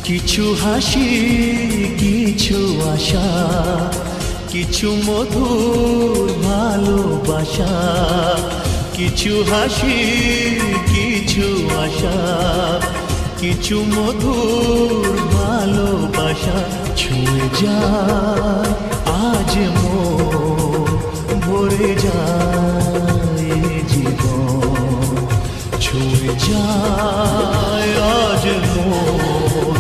কিছু হাসি, কিছু আশা, কিছু মধুর ভালোবাসা। কিছু হাসি, কিছু আশা, কিছু মধুর ভালোবাসা। ছুঁয়ে যায় আজ মন, ভরে যায় জীবন। ছুঁয়ে যায় আজ মন,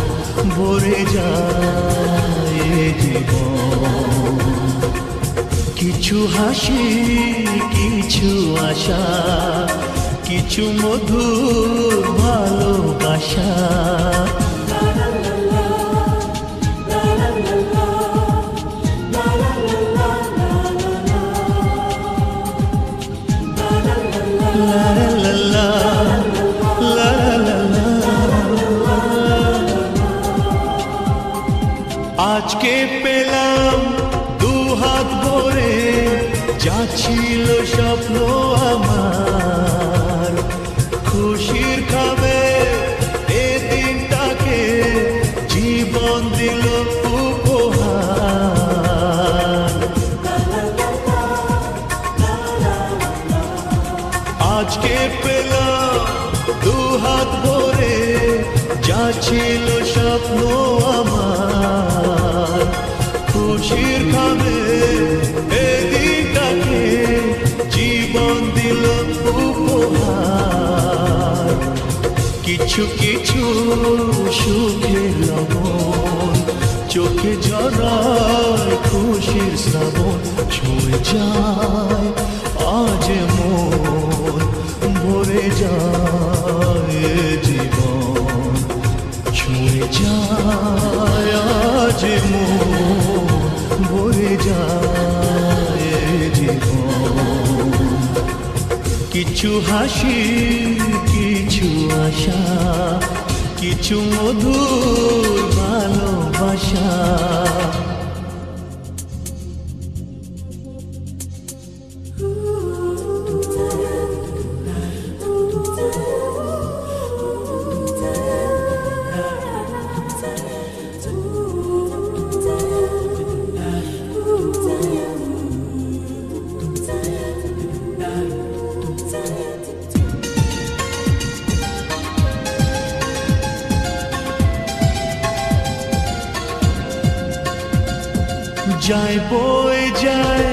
ভরে যায় জীবন। কিছু হাসি, কিছু আশা, কিছু মধুর ভালোবাসা। আজকে পেলাম দুহাত ভরে, যা ছিল স্বপ্ন আমার। খুশির খাবে এ দিনটাকে, জীবন দিল উপহার। আজকে পেলাম দুহাত ভরে, যা ছিল স্বপ্ন আমার। খুশির খাবে এ দিনটাকে, জীবন দিল উপহার। কিছু কিছু সুখের লবণ, চোখে ঝরায় খুশির শ্রাবণ। ছুঁয়ে যায় আজ মন, ভরে যায় জীবন। ছুঁয়ে যায় আজ মন, ভরে যায় জীবন। কিছু হাসি, কিছু আশা, কিছু মধুর ভালোবাসা। যায় বয়ে যায়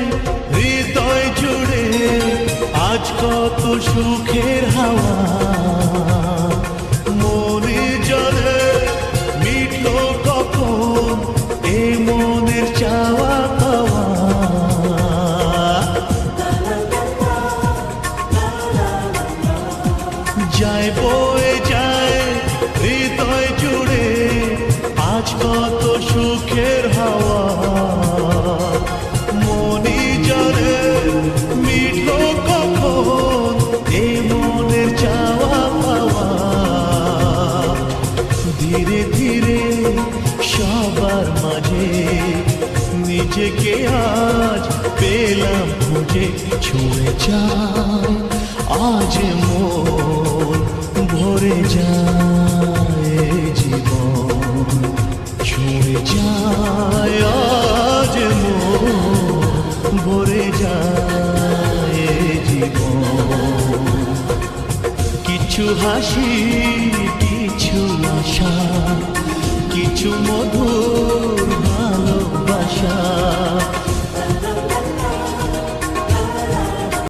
হৃদয় জুড়ে, আজ কত সুখের হাওয়া। মনে জলে মিটলো কখন এ মনের চাওয়া পাওয়া। যায় বয়ে যায় হৃদয় জুড়ে, আজ কত সুখের হাওয়া। মনি জলে মিটলো কখন এ মনের চাওয়া পাওয়া। ধীরে ধীরে সবার মাঝে, নিজেকে আজ পেলাম খুঁজে। ছুঁয়ে যায় আজ মন, ভরে যায় জীবন। ছুঁয়ে যায় আজ মন, ভরে যায় জীবন। কিছু হাসি, কিছু আশা, কিছু মধুর ভালোবাসা।